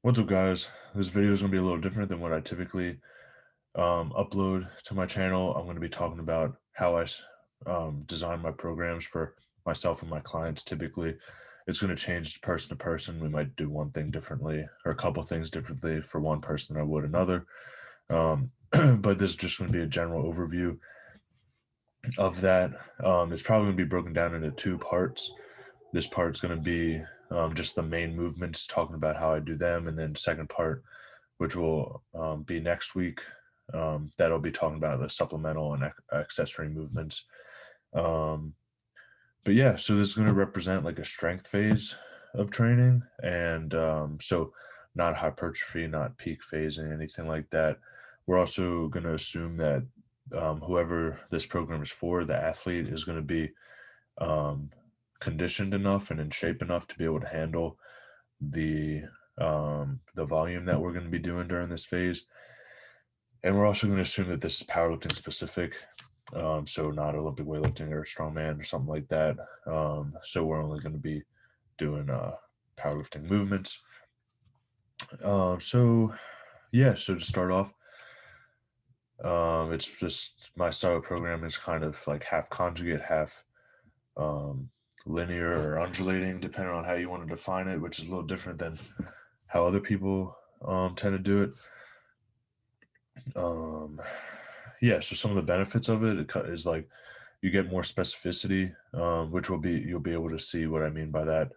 What's up, guys? This video is going to be a little different than what I typically upload to my channel. I'm going to be talking about how I design my programs for myself and my clients. Typically, it's going to change person to person. We might do one thing differently or a couple things differently for one person than I would another. But this is just going to be a general overview of that. It's probably going to be broken down into two parts. This part's going to be just the main movements, talking about how I do them, and then second part, which will be next week. That'll be talking about the supplemental and accessory movements. Um, but yeah, so this is going to represent like a strength phase of training, and so not hypertrophy, not peak phasing, anything like that. We're also going to assume that whoever this program is for, the athlete, is going to be um, conditioned enough and in shape enough to be able to handle the volume that we're going to be doing during this phase. And we're also going to assume that this is powerlifting specific, so not Olympic weightlifting or strongman or something like that. So we're only going to be doing powerlifting movements. So yeah, so to start off, it's just my style of program is kind of like half conjugate, half um, linear or undulating, depending on how you want to define it, which is a little different than how other people tend to do it. Um, yeah, so some of the benefits of it is like you get more specificity, which will be you'll be able to see what I mean by that.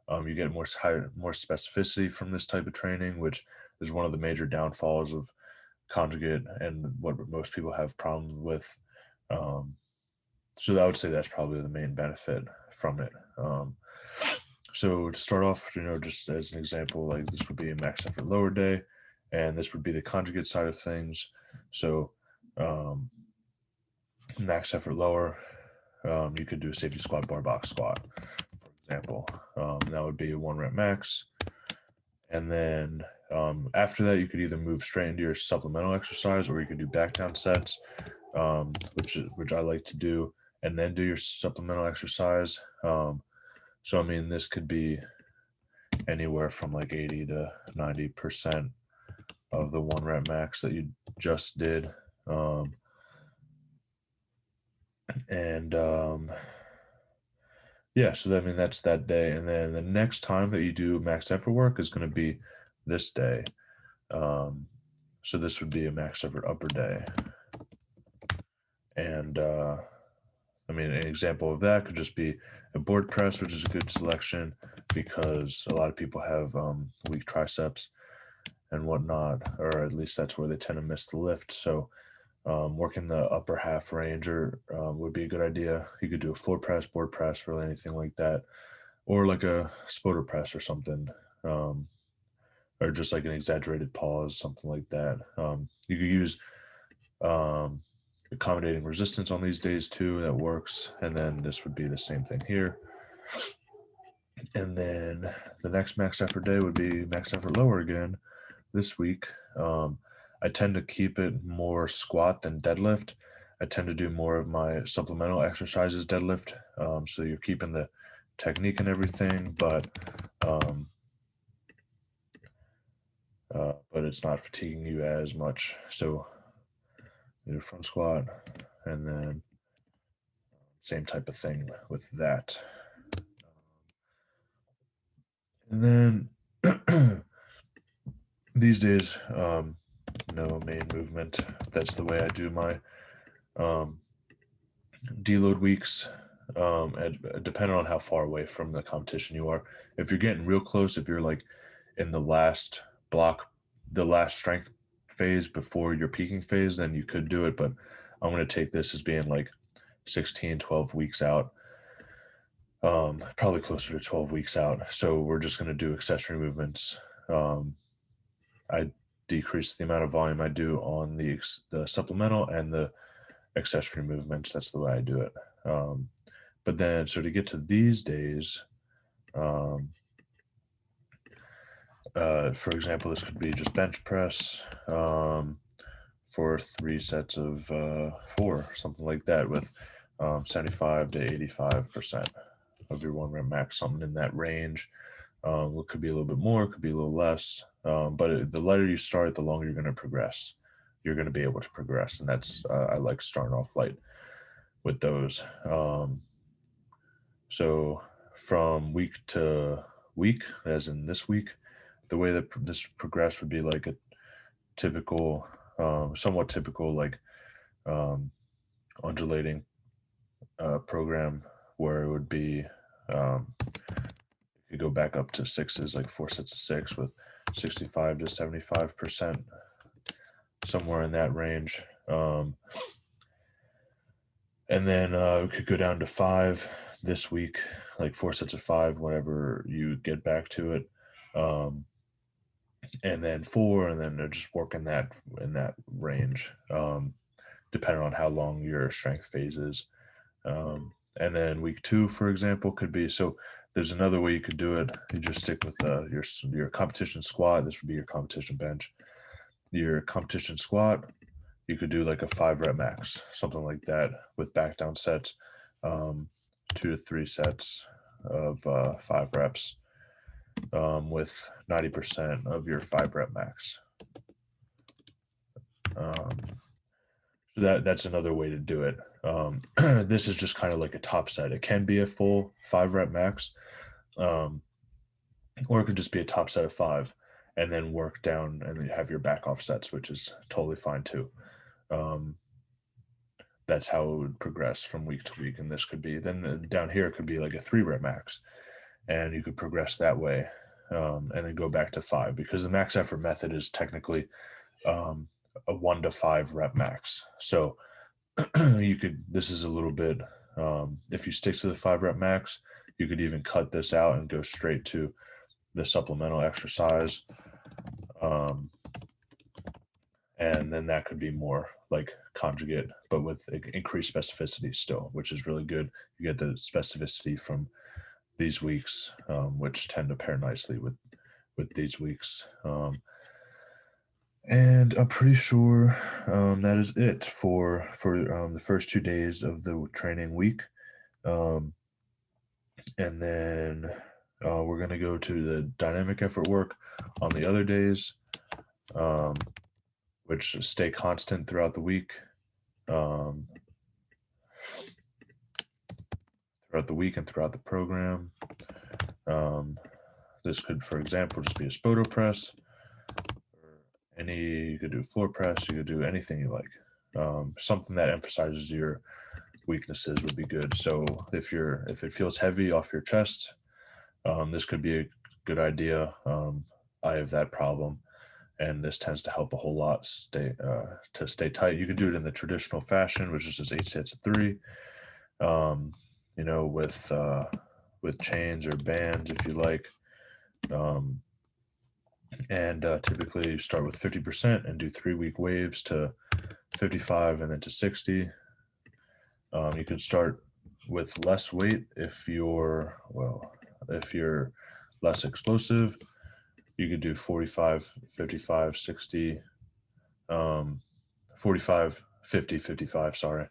You get more specificity from this type of training, which is one of the major downfalls of conjugate and what most people have problems with. Um, so I would say that's probably the main benefit from it. So to start off, just as an example, like this would be a max effort lower day, and this would be the conjugate side of things. So um, max effort lower, you could do a safety squat, bar box squat, for example. That would be a 1 rep max. And then after that, you could either move straight into your supplemental exercise, or you could do back down sets, which I like to do, and then do your supplemental exercise. So I mean, this could be anywhere from like 80 to 90% of the 1 rep max that you just did. Um, and Yeah, so I mean that's that day, and then the next time that you do max effort work is going to be this day. Um, so this would be a max effort upper day, and I mean an example of that could just be a board press, which is a good selection because a lot of people have weak triceps and whatnot, or at least that's where they tend to miss the lift. So working the upper half range would be a good idea. You could do a floor press, board press, really anything like that, or like a spoder press or something, um, or just like an exaggerated pause, something like that. You could use um, accommodating resistance on these days too. That works, and then this would be the same thing here. And then the next max effort day would be max effort lower again this week. I tend to keep it more squat than deadlift. I tend to do more of my supplemental exercises deadlift. So you're keeping the technique and everything, um, but it's not fatiguing you as much. So you do front squat, and then same type of thing with that. And then these days, no main movement. That's the way I do my um, deload weeks. And depending on how far away from the competition you are, if you're getting real close, if you're like in the last block, the last strength phase before your peaking phase, then you could do it. But I'm going to take this as being like 16, 12 weeks out, probably closer to 12 weeks out. So we're just going to do accessory movements. I decrease the amount of volume I do on the supplemental and the accessory movements. That's the way I do it. But then, so to get to these days, um, for example, this could be just bench press for 3 sets of 4, something like that, with 75 to 85% of your 1 rep max, something in that range. It could be a little bit more, it could be a little less. But the lighter you start, the longer you're going to progress. You're going to be able to progress, and that's I like starting off light with those. So from week to week, as in this week, the way that this progress would be like a typical, somewhat typical, like um, undulating program where it would be you could go back up to sixes, like 4 sets of 6 with 65 to 75%, somewhere in that range. And then we could go down to 5 this week, like 4 sets of 5, whenever you get back to it. And then 4, and then just work in that range, depending on how long your strength phase is. And then week 2, for example, could be, so there's another way you could do it. You just stick with your competition squat. This would be your competition bench. Your competition squat, you could do like a 5 rep max, something like that, with back down sets, 2 to 3 sets of 5 reps, with 90% of your 5 rep max. That's another way to do it. This is just kind of like a top set. It can be a full 5 rep max, or it could just be a top set of 5, and then work down and then have your back off sets, which is totally fine too. That's how it would progress from week to week. And this could be, then down here, it could be like a 3 rep max, and you could progress that way, and then go back to 5, because the max effort method is technically a 1 to 5 rep max. So this is a little bit, if you stick to the 5 rep max, you could even cut this out and go straight to the supplemental exercise. And then that could be more like conjugate, but with increased specificity still, which is really good. You get the specificity from these weeks, which tend to pair nicely with these weeks. And I'm pretty sure that is it for the first 2 days of the training week. And then we're going to go to the dynamic effort work on the other days, which stay constant throughout the week. Throughout the week and throughout the program. This could, for example, just be a spoto press. You could do floor press. You could do anything you like. Something that emphasizes your weaknesses would be good. So if it feels heavy off your chest, this could be a good idea. I have that problem, and this tends to help a whole lot. To stay tight. You can do it in the traditional fashion, which is just 8 sets of 3. With chains or bands, if you like. And typically you start with 50% and do 3-week waves to 55 and then to 60. You could start with less weight if you're less explosive. You could do 45, 55, 60, 45, 50, 55, sorry.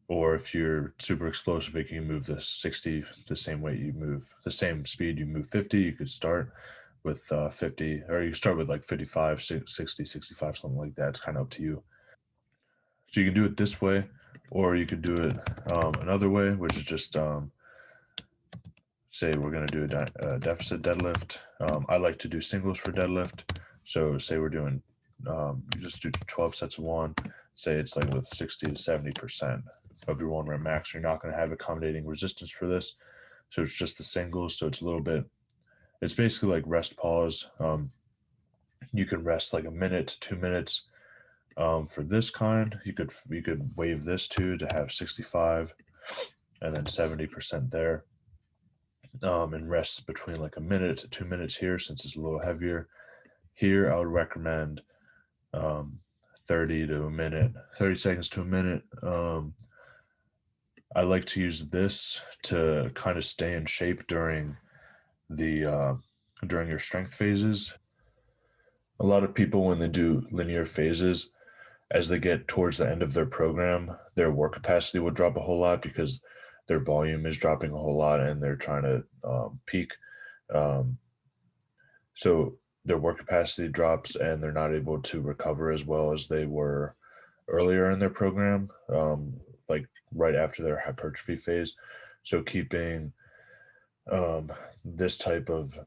Or if you're super explosive, you can move the 60 the same way you move, the same speed you move 50. You could start with 50, or you can start with like 55, 60, 65, something like that. It's kind of up to you. So you can do it this way, or you could do it another way, which is just say we're going to do a deficit deadlift. I like to do singles for deadlift. So say we're doing, you just do 12 sets of 1. Say it's like with 60 to 70% of your 1 rep max. You're not going to have accommodating resistance for this. So it's just the singles. So it's basically like rest pause. You can rest like a minute to 2 minutes. For this kind, you could wave this to have 65 and then 70% there. And rest between like a minute to 2 minutes here, since it's a little heavier. Here, I would recommend 30 seconds to a minute. I like to use this to kind of stay in shape during your strength phases. A lot of people, when they do linear phases, as they get towards the end of their program, their work capacity will drop a whole lot because their volume is dropping a whole lot and they're trying to peak. Um, so their work capacity drops and they're not able to recover as well as they were earlier in their program, like right after their hypertrophy phase. So keeping this type of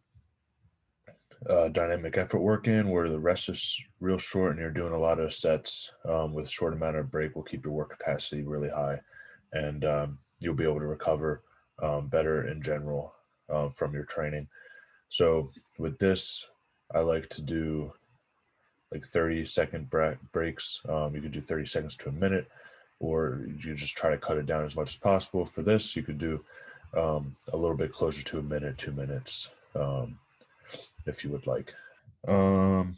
dynamic effort work in where the rest is real short and you're doing a lot of sets with short amount of break will keep your work capacity really high, and you'll be able to recover better in general from your training. So with this, I like to do like 30-second breaks. You could do 30 seconds to a minute, or you just try to cut it down as much as possible. For this, you could do a little bit closer to a minute, 2 minutes, if you would like. And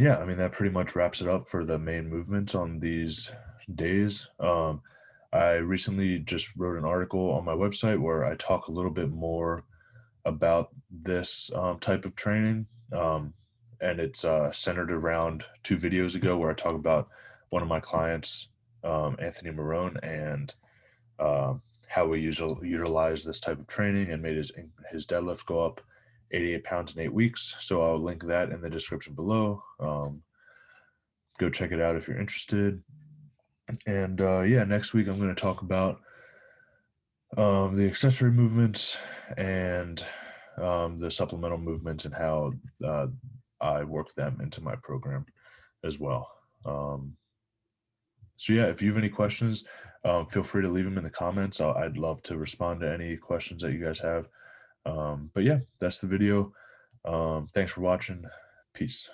yeah, I mean, that pretty much wraps it up for the main movements on these days. I recently just wrote an article on my website where I talk a little bit more about this type of training. And it's centered around 2 videos ago where I talk about one of my clients, Anthony Marone, and how we utilize this type of training and made his deadlift go up 88 pounds in 8 weeks. So I'll link that in the description below. Go check it out if you're interested. And yeah, next week I'm going to talk about the accessory movements and the supplemental movements and how I work them into my program as well. So yeah, if you have any questions, feel free to leave them in the comments. I'd love to respond to any questions that you guys have. But yeah, that's the video. Thanks for watching. Peace.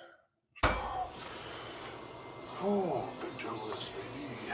Oh, big jump list, baby.